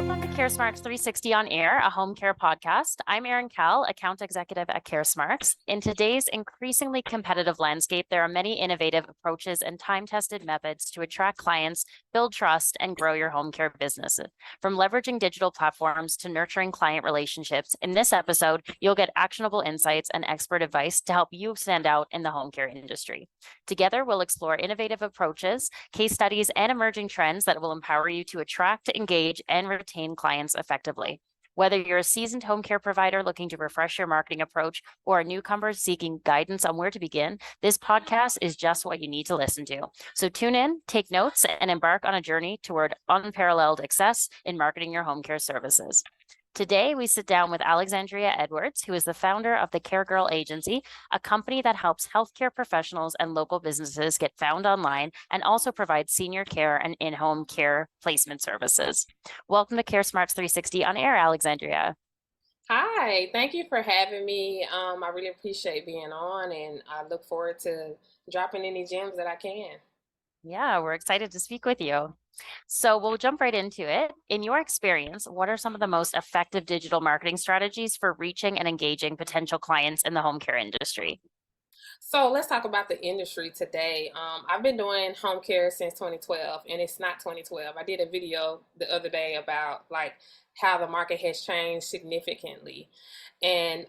Welcome to CareSmarts 360 on Air, a home care podcast. I'm Erin, account executive at CareSmarts. In today's increasingly competitive landscape, there are many innovative approaches and time-tested methods to attract clients, build trust, and grow your home care business. From leveraging digital platforms to nurturing client relationships, in this episode, you'll get actionable insights and expert advice to help you stand out in the home care industry. Together, we'll explore innovative approaches, case studies, and emerging trends that will empower you to attract, engage, and retain clients effectively. Whether you're a seasoned home care provider looking to refresh your marketing approach or a newcomer seeking guidance on where to begin, this podcast is just what you need to listen to. So tune in, take notes, and embark on a journey toward unparalleled success in marketing your home care services. Today, we sit down with Alexandria Edwards, who is the founder of the Care Girl Agency, a company that helps healthcare professionals and local businesses get found online and also provides senior care and in-home care placement services. Welcome to CareSmarts 360 on Air, Alexandria. Hi, thank you for having me. I really appreciate being on, and I look forward to dropping any gems that I can. Yeah, we're excited to speak with you. So we'll jump right into it. In your experience, what are some of the most effective digital marketing strategies for reaching and engaging potential clients in the home care industry? So let's talk about the industry today. I've been doing home care since 2012, and it's not 2012. I did a video the other day about like how the market has changed significantly, and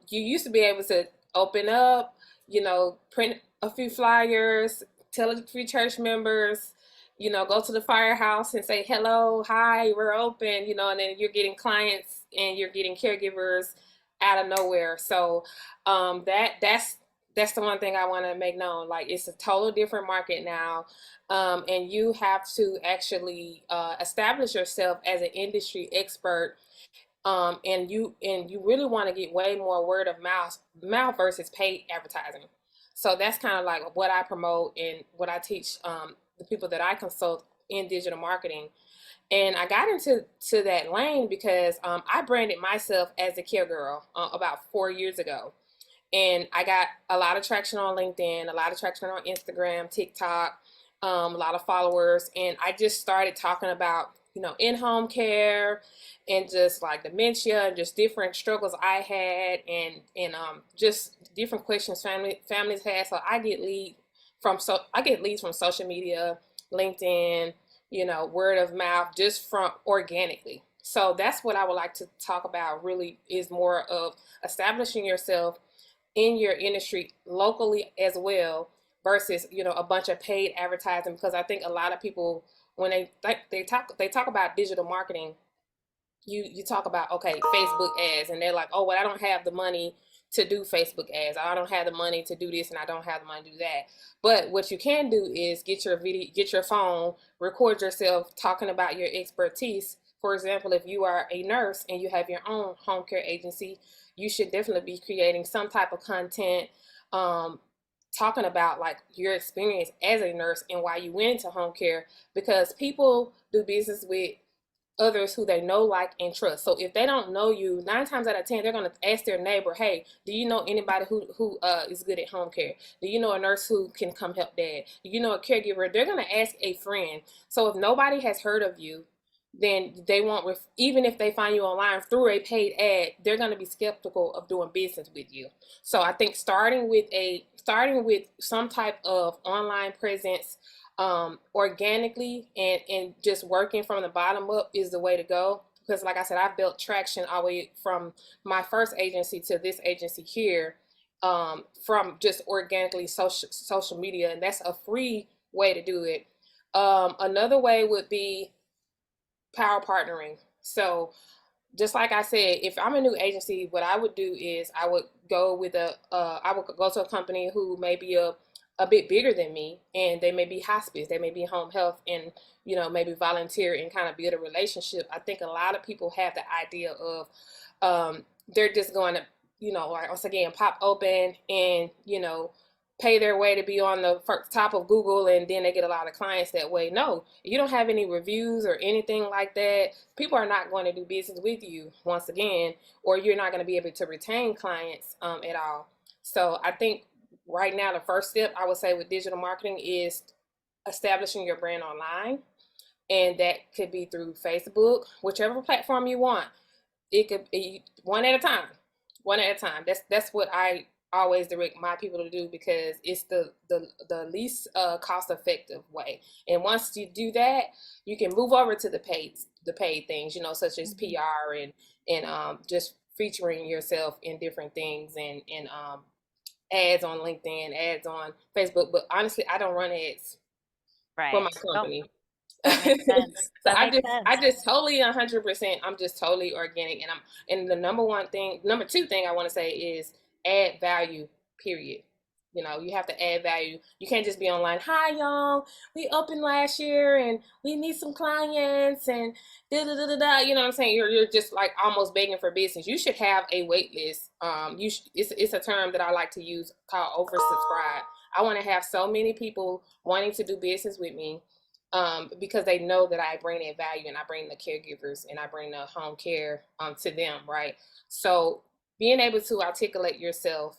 you used to be able to open up, print a few flyers, tell a few church members, go to the firehouse and say hello, hi, we're open, and then you're getting clients and you're getting caregivers out of nowhere. So that's the one thing I want to make known. Like, it's a total different market now, and you have to actually establish yourself as an industry expert. And you really want to get way more word of mouth versus paid advertising. So that's kind of like what I promote and what I teach the people that I consult in digital marketing. And I got into that lane because I branded myself as a care girl about 4 years ago. And I got a lot of traction on LinkedIn, a lot of traction on Instagram, TikTok, a lot of followers. And I just started talking about, in-home care and just like dementia and just different struggles I had and just different questions families had. So I get leads from social media, LinkedIn, word of mouth, just from organically. So that's what I would like to talk about really is more of establishing yourself in your industry locally as well versus a bunch of paid advertising, because I think a lot of people when they talk about digital marketing, you talk about, okay, Facebook ads, and they're like, oh, well, I don't have the money to do Facebook ads, I don't have the money to do this, and I don't have the money to do that. But what you can do is get your phone, record yourself talking about your expertise. For example, if you are a nurse and you have your own home care agency, you should definitely be creating some type of content, talking about like your experience as a nurse and why you went into home care, because people do business with others who they know, like, and trust. So if they don't know you, 9 times out of 10, they're going to ask their neighbor, hey, do you know anybody who is good at home care? Do you know a nurse who can come help dad? Do you know a caregiver? They're going to ask a friend. So if nobody has heard of you, then they won't, even if they find you online through a paid ad, they're going to be skeptical of doing business with you. So I think starting with some type of online presence, organically, and just working from the bottom up is the way to go. Because like I said, I've built traction all the way from my first agency to this agency here, from just organically social media, and that's a free way to do it. Another way would be power partnering. So just like I said, if I'm a new agency, what I would do is I would go to a company who may be a bit bigger than me, and they may be hospice, they may be home health, and maybe volunteer and kind of build a relationship. I think a lot of people have the idea of they're just going to, like, once again, pop open and pay their way to be on the top of Google, and then they get a lot of clients that way. No, you don't have any reviews or anything like that. People are not going to do business with you, once again, or you're not going to be able to retain clients at all. So I think right now the first step I would say with digital marketing is establishing your brand online And that could be through Facebook, whichever platform you want. It could be one at a time, one at a time. That's what I always direct my people to do, because it's the least cost effective way. And once you do that, you can move over to the paid things, such as PR and just featuring yourself in different things, and ads on LinkedIn, ads on Facebook. But honestly, I don't run ads for my Right. Oh, company. that makes sense. So That makes I sense. just totally 100%. I'm just totally organic, and the number two thing I want to say is add value. Period. You have to add value. You can't just be online. Hi, y'all. We opened last year, and we need some clients, and da da da da da. You know what I'm saying? You're just like almost begging for business. You should have a wait list. It's a term that I like to use called oversubscribe. I want to have so many people wanting to do business with me, because they know that I bring that value, and I bring the caregivers, and I bring the home care to them, right? So being able to articulate yourself,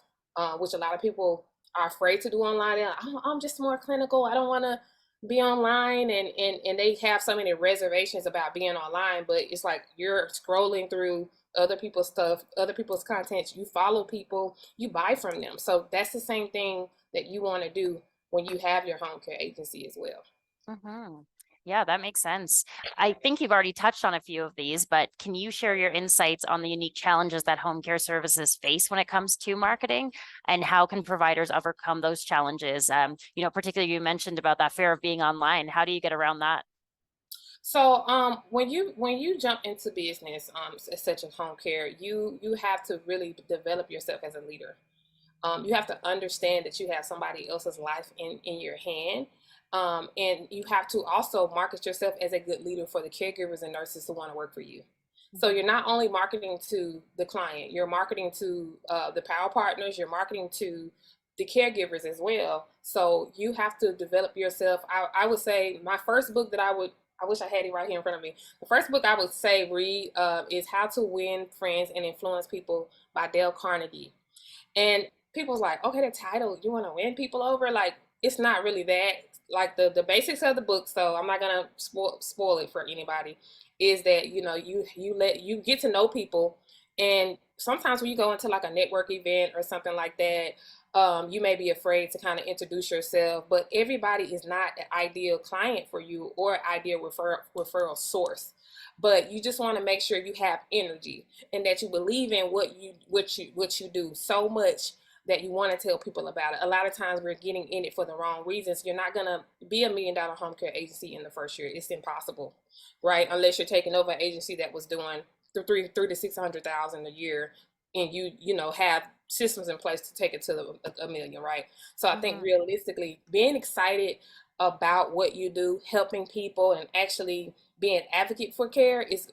which a lot of people are afraid to do online. I'm just more clinical. I don't want to be online, and they have so many reservations about being online. But it's like you're scrolling through other people's stuff, other people's content. You follow people, you buy from them. So that's the same thing that you want to do when you have your home care agency as well. Mm-hmm. Yeah, that makes sense. I think you've already touched on a few of these, but can you share your insights on the unique challenges that home care services face when it comes to marketing, and how can providers overcome those challenges? Particularly you mentioned about that fear of being online. How do you get around that? So when you jump into business, such as home care, you have to really develop yourself as a leader. You have to understand that you have somebody else's life in your hand. And you have to also market yourself as a good leader for the caregivers and nurses who want to work for you. So you're not only marketing to the client, you're marketing to the power partners, you're marketing to the caregivers as well. So you have to develop yourself. I would say my first book that I wish I had it right here in front of me. The first book I would say read is How to Win Friends and Influence People by Dale Carnegie. And people's like, okay, the title, you want to win people over? Like, it's not really that. Like the basics of the book, so I'm not gonna spoil it for anybody. Is that you get to know people, and sometimes when you go into like a network event or something like that, you may be afraid to kind of introduce yourself, but everybody is not an ideal client for you or ideal referral source. But you just want to make sure you have energy, and that you believe in what you do so much that you want to tell people about it. A lot of times we're getting in it for the wrong reasons. You're not gonna be $1 million home care agency in the first year. It's impossible, right? Unless you're taking over an agency that was doing three to 600,000 a year, and you have systems in place to take it to a million, right? So I think realistically, being excited about what you do, helping people, and actually being an advocate for care is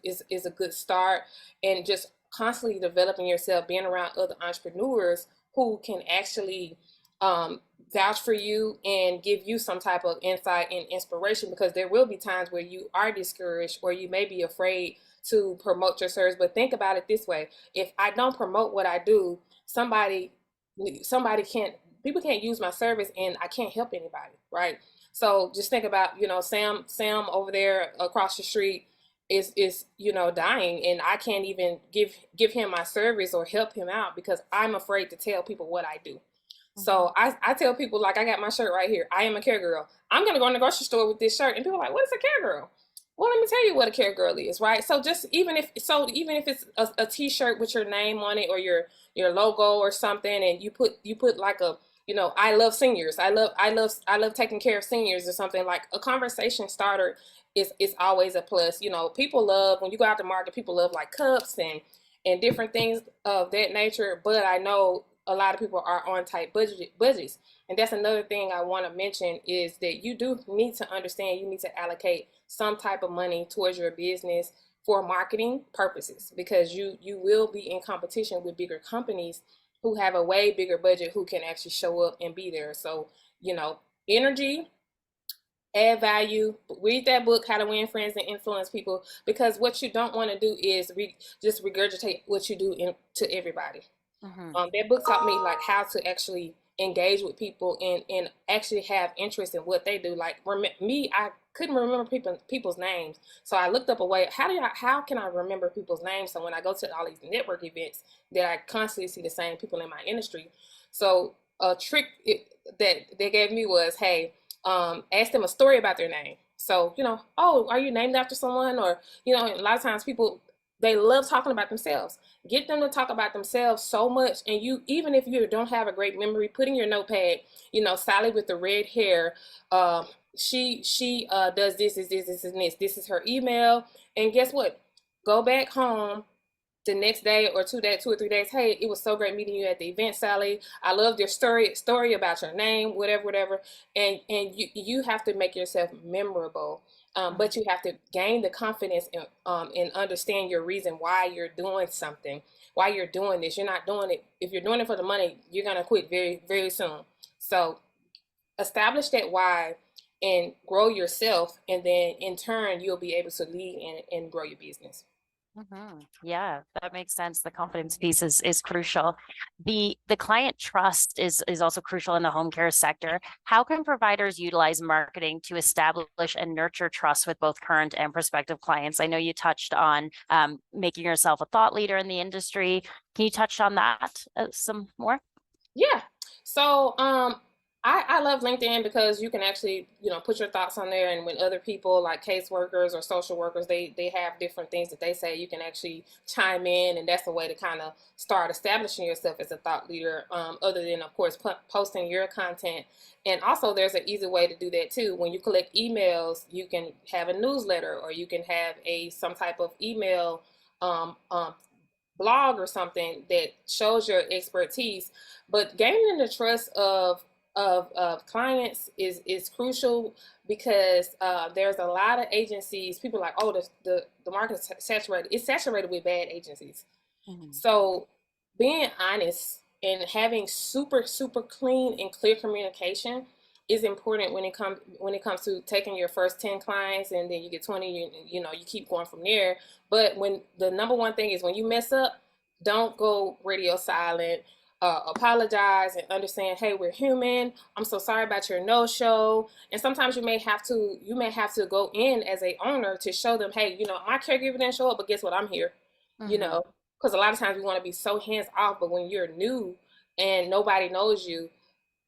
a good start. And just constantly developing yourself, being around other entrepreneurs who can actually vouch for you and give you some type of insight and inspiration, because there will be times where you are discouraged or you may be afraid to promote your service. But think about it this way: if I don't promote what I do, somebody can't people can't use my service, and I can't help anybody, right? So just think about, Sam over there across the street is dying, and I can't even give him my service or help him out because I'm afraid to tell people what I do. So I tell people, like, I got my shirt right here. I am a care girl. I'm gonna go in the grocery store with this shirt, and people are like, "What is a care girl?" Well, let me tell you what a care girl is, right? So just even if it's a T-shirt with your name on it or your logo or something, and you put like I love seniors. I love taking care of seniors or something, like a conversation starter is always a plus. People love when you go out to market. People love like cups and different things of that nature. But I know a lot of people are on tight budgets. And that's another thing I want to mention, is that you do need to understand you need to allocate some type of money towards your business for marketing purposes, because you will be in competition with bigger companies who have a way bigger budget, who can actually show up and be there. So, energy, add value, read that book, How to Win Friends and Influence People, because what you don't want to do is just regurgitate what you do to everybody. That book taught me like how to actually engage with people and actually have interest in what they do. Like me, I couldn't remember people's names, so I looked up a way. How can I remember people's names? So when I go to all these network events, that I constantly see the same people in my industry. So a trick that they gave me was, hey, ask them a story about their name. So, oh, are you named after someone? Or, a lot of times people, they love talking about themselves. Get them to talk about themselves so much. And you, even if you don't have a great memory, put in your notepad, Sally with the red hair, she does this, and this. This is her email. And guess what? Go back home the next day or 2 or 3 days. Hey, it was so great meeting you at the event, Sally. I loved your story about your name, whatever. And you have to make yourself memorable. But you have to gain the confidence and understand your reason why you're doing something, why you're doing this. You're not doing it. If you're doing it for the money, you're going to quit very, very soon. So establish that why and grow yourself. And then in turn, you'll be able to lead and grow your business. Yeah, that makes sense. The confidence piece is crucial. The client trust is also crucial in the home care sector. How can providers utilize marketing to establish and nurture trust with both current and prospective clients? I know you touched on making yourself a thought leader in the industry. Can you touch on that some more? Yeah. So I love LinkedIn because you can actually, put your thoughts on there. And when other people like caseworkers or social workers, they have different things that they say, you can actually chime in. And that's a way to kind of start establishing yourself as a thought leader, other than, of course, posting your content. And also there's an easy way to do that too. When you collect emails, you can have a newsletter, or you can have some type of email blog or something that shows your expertise. But gaining the trust of clients is crucial, because there's a lot of agencies. People are like, oh, the market's saturated. It's saturated with bad agencies. So being honest and having super clean and clear communication is important when it comes to taking your first 10 clients, and then you get 20. You keep going from there. But when the number one thing is, when you mess up, don't go radio silent. Apologize and understand, hey, we're human. I'm so sorry about your no-show. And sometimes you may have to go in as a owner to show them, hey, my caregiver didn't show up, but guess what? I'm here. Because a lot of times we want to be so hands off, but when you're new and nobody knows you,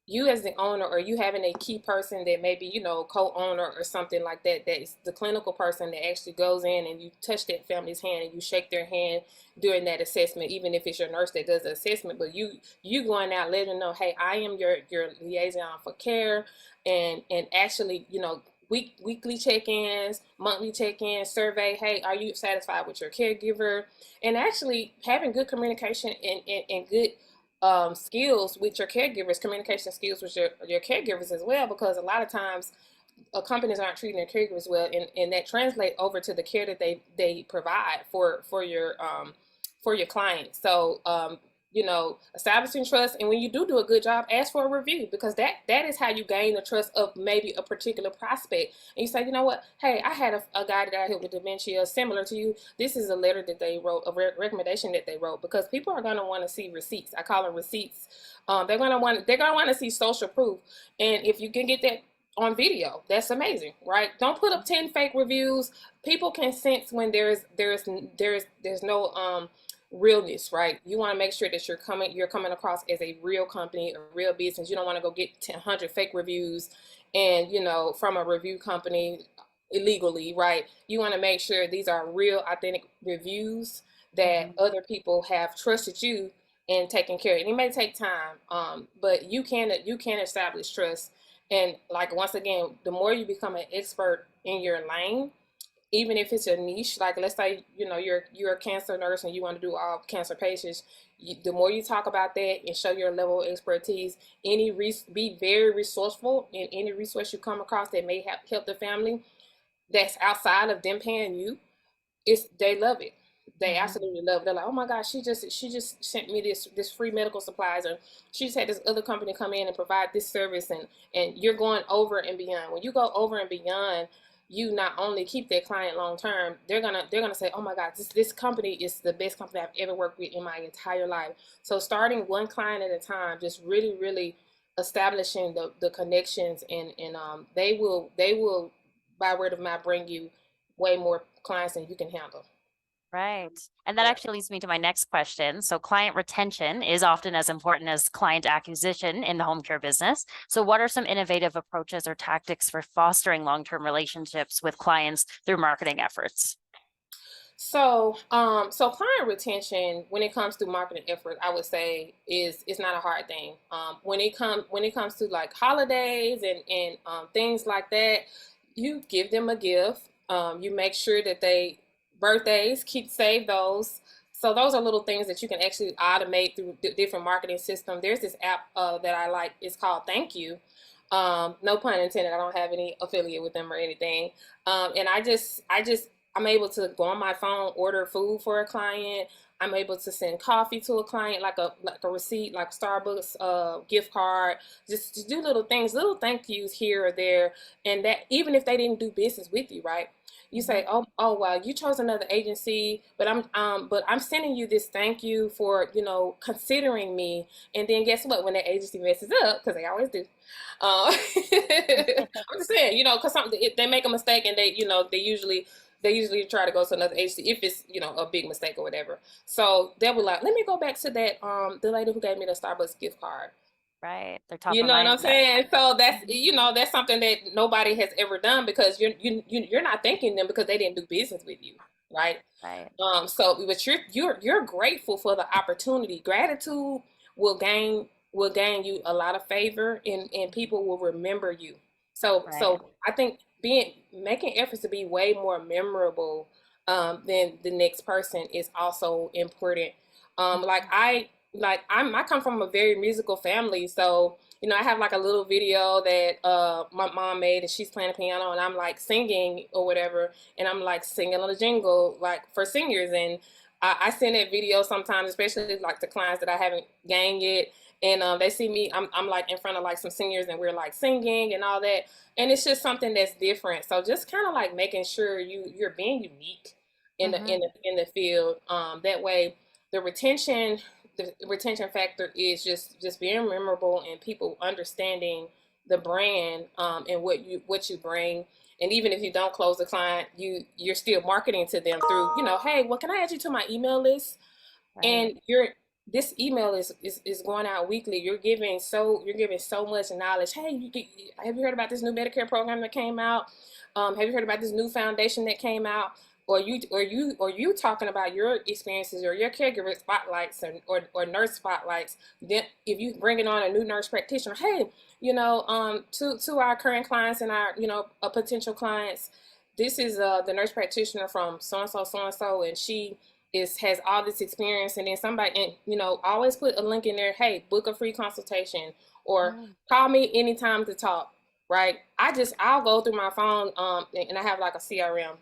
you as the owner, or you having a key person that maybe, co-owner or something like that, that is the clinical person that actually goes in and you touch that family's hand and you shake their hand during that assessment, even if it's your nurse that does the assessment. But you going out letting them know, hey, I am your liaison for care, and actually, weekly check-ins, monthly check-ins, survey, hey, are you satisfied with your caregiver? And actually having good communication and good skills with your caregivers, communication skills with your caregivers as well, because a lot of times companies aren't treating their caregivers well, and that translate over to the care that they provide for your clients. So establishing trust, and when you do a good job, ask for a review, because that is how you gain the trust of maybe a particular prospect. And you say, you know what, hey, I had a guy that I hit with dementia similar to you. This is a letter that they wrote, a recommendation that they wrote, because people are going to want to see receipts. I call them receipts. They're going to want to see social proof. And if you can get that on video, that's amazing, right? Don't put up 10 fake reviews. People can sense when there's no realness, right? You want to make sure that you're coming across as a real company, a real business. You don't want to go get 100 fake reviews and from a review company illegally, right? You want to make sure these are real, authentic reviews that other people have trusted you and taken care of. And it may take time, but you can establish trust. And like, once again, the more you become an expert in your lane, even if it's a niche, like let's say, you're a cancer nurse and you want to do all cancer patients, the more you talk about that and show your level of expertise, be very resourceful in any resource you come across that may help the family that's outside of them paying you, they love it. They absolutely love it. They're like, oh my gosh, she just sent me this free medical supplies, or she just had this other company come in and provide this service, and you're going over and beyond. When you go over and beyond, you not only keep that client long term, they're gonna say, oh my God, this company is the best company I've ever worked with in my entire life. So starting one client at a time, just really establishing the connections, and they will by word of mouth bring you way more clients than you can handle. Right. And that Yeah. actually leads me to my next question. So client retention is often as important as client acquisition in the home care business. So what are some innovative approaches or tactics for fostering long-term relationships with clients through marketing efforts? So client retention, when it comes to marketing effort, I would say is not a hard thing. When it comes to like holidays and things like that, you give them a gift. You make sure that they birthdays save those. So those are little things that you can actually automate through different marketing systems. There's this app that I like. It's called Thank You. No pun intended. I don't have any affiliate with them or anything. And I'm able to go on my phone, order food for a client. I'm able to send coffee to a client, like a receipt, like Starbucks gift card. Just to do little things, little thank yous here or there, and that even if they didn't do business with you, right? You say, oh wow, you chose another agency, but I'm sending you this thank you for considering me. And then guess what? When that agency messes up, because they always do, I'm just saying, because they make a mistake and they usually try to go to another agency if it's a big mistake or whatever. So they were like, let me go back to that the lady who gave me the Starbucks gift card. Right. They're top You of know what I'm mind then. saying? So that's Mhm. that's something that nobody has ever done because you're not thanking them because they didn't do business with you, right? Right. But you're grateful for the opportunity. Gratitude will gain you a lot of favor, and people will remember you. So Right. I think being making efforts to be way more memorable than the next person is also important. Like Mhm. I come from a very musical family, so I have like a little video that my mom made, and she's playing the piano, and I'm like singing or whatever, and I'm like singing on a jingle like for singers, and I send that video sometimes, especially like to clients that I haven't gained yet, and they see me, I'm like in front of like some singers, and we're like singing and all that, and it's just something that's different. So just kind of like making sure you're being unique in the in Mhm. the in the field. That way, the retention the retention factor is just being memorable and people understanding the brand and what you bring. And even if you don't close the client, you're still marketing to them through, hey, well, can I add you to my email list? Right. And this email is going out weekly. You're giving so much knowledge. Hey, have you heard about this new Medicare program that came out? Have you heard about this new foundation that came out? Or you talking about your experiences or your caregiver spotlights, or nurse spotlights. Then if you bringing on a new nurse practitioner, hey, to our current clients and our potential clients, this is the nurse practitioner from so and so, and she has all this experience. And then somebody, and always put a link in there, hey, book a free consultation, or Mm. call me anytime to talk, right? I'll go through my phone, and I have like a CRM,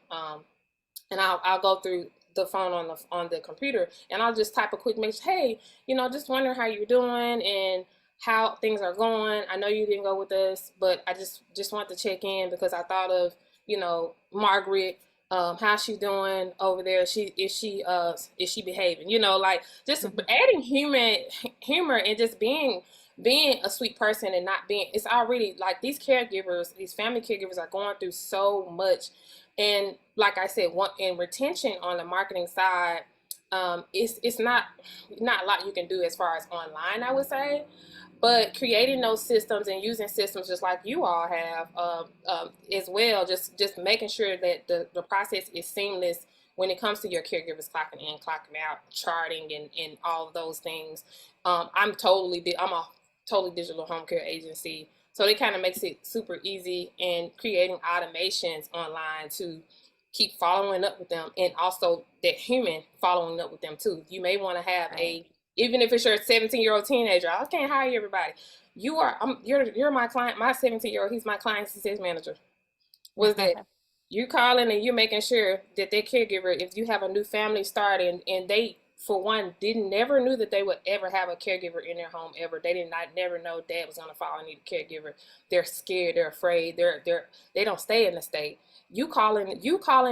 and I'll go through the phone on the computer, and I'll just type a quick message, hey, just wondering how you're doing and how things are going. I know you didn't go with us, but I just want to check in because I thought of Margaret. How's she doing over there? Is she behaving? Like just Mhm. adding humor and just being a sweet person, and not being, it's already like these family caregivers are going through so much. And like I said, one in retention on the marketing side, it's not a lot you can do as far as online, I would say, but creating those systems and using systems just like you all have, as well, just making sure that the process is seamless when it comes to your caregivers clocking in, clocking out, charting, and all of those things. I'm a totally digital home care agency, so it kind of makes it super easy, and creating automations online to keep following up with them, and also that human following up with them too. You may want to have Right. even if it's your 17-year-old teenager. I can't hire everybody. You're my client, my 17-year-old. He's my client success manager. Was that you calling and you're making sure that their caregiver, if you have a new family starting, and they, for one, didn't never knew that they would ever have a caregiver in their home ever. They did not never know dad was gonna fall and need a caregiver. They're scared, they're afraid, they don't stay in the state. You calling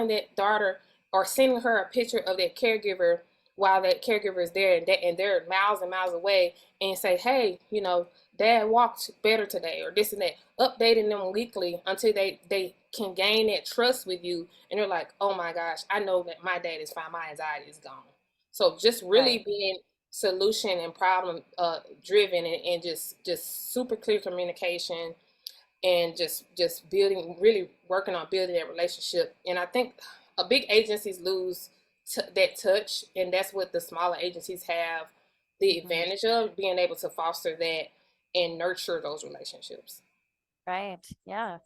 that daughter or sending her a picture of their caregiver while that caregiver is there and they're miles and miles away, and say, hey, dad walked better today, or this and that, updating them weekly until they can gain that trust with you, and they're like, oh my gosh, I know that my dad is fine, my anxiety is gone. So just really Right. being solution and problem driven, and just super clear communication, and just building, really working on building that relationship. And I think big agencies lose that touch, and that's what the smaller agencies have the Mhm. advantage of, being able to foster that and nurture those relationships. Right. Yeah.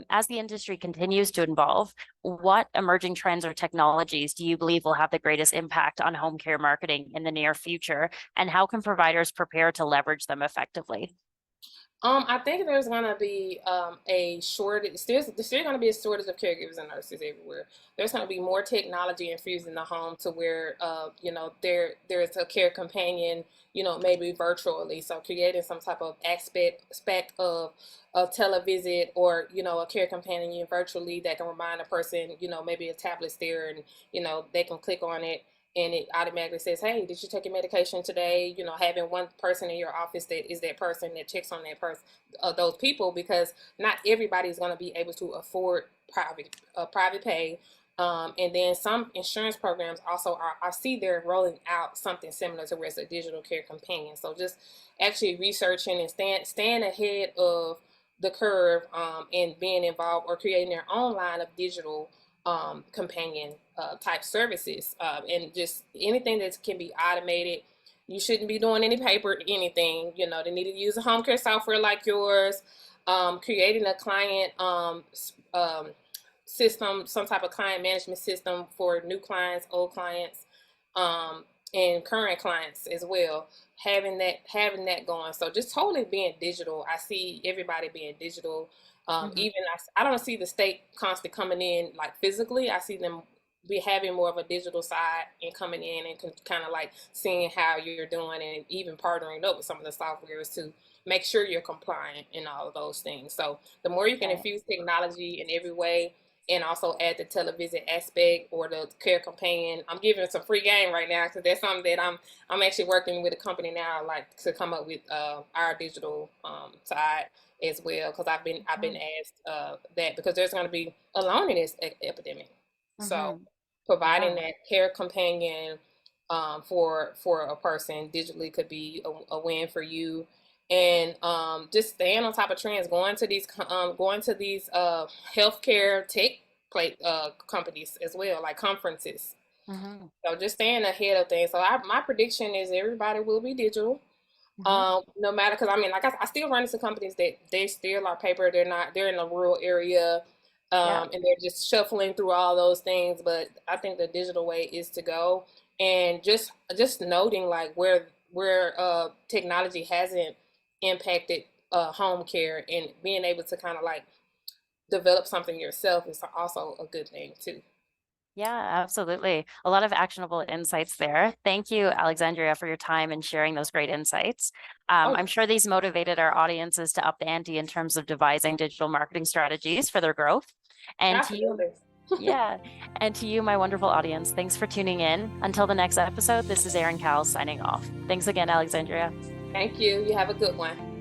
As the industry continues to evolve, what emerging trends or technologies do you believe will have the greatest impact on home care marketing in the near future? And how can providers prepare to leverage them effectively? I think there's gonna be a shortage. There's still gonna be a shortage of caregivers and nurses everywhere. There's gonna be more technology infused in the home, to where there's a care companion, maybe virtually. So creating some type of aspect of a televisit, or a care companion virtually that can remind a person, maybe a tablet's there, and they can click on it, and it automatically says, hey, did you take your medication today? Having one person in your office that is that person that checks on that person, those people, because not everybody is going to be able to afford private pay. And then some insurance programs also I see they're rolling out something similar to where it's a digital care companion. So just actually researching and staying ahead of the curve, and being involved, or creating their own line of digital companion type services, and just anything that can be automated. You shouldn't be doing any paper anything. They need to use a home care software like yours. Creating a client system, some type of client management system for new clients, old clients, um, and current clients as well. Having that going. So just totally being digital. I see everybody being digital. Mhm. Even I don't see the state constantly coming in like physically. I see them be having more of a digital side and coming in and kind of like seeing how you're doing, and even partnering up with some of the softwares to make sure you're compliant and all of those things. So the more you can Right. infuse technology in every way, and also add the television aspect or the care companion. I'm giving some free game right now, because that's something that I'm actually working with a company now, like, to come up with our digital side as well, because I've been Mhm. asked that, because there's going to be a loneliness epidemic. So Mhm. providing Yeah. that care companion for a person digitally could be a win for you. And just staying on top of trends, going to these healthcare tech companies as well, like conferences. Mhm. So just staying ahead of things. So my prediction is everybody will be digital. Mhm. No matter, because I mean, like I still run into companies that they still are paper. They're in a rural area, Yeah. and they're just shuffling through all those things. But I think the digital way is to go, and just noting like where technology hasn't impacted home care, and being able to kind of like develop something yourself is also a good thing too. Yeah, absolutely. A lot of actionable insights there. Thank you, Alexandria, for your time and sharing those great insights. Oh, I'm sure these motivated our audiences to up the ante in terms of devising digital marketing strategies for their growth. And to you, absolutely. yeah, and to you, my wonderful audience, thanks for tuning in. Until the next episode, this is Erin Cowles signing off. Thanks again, Alexandria. Thank you. You have a good one.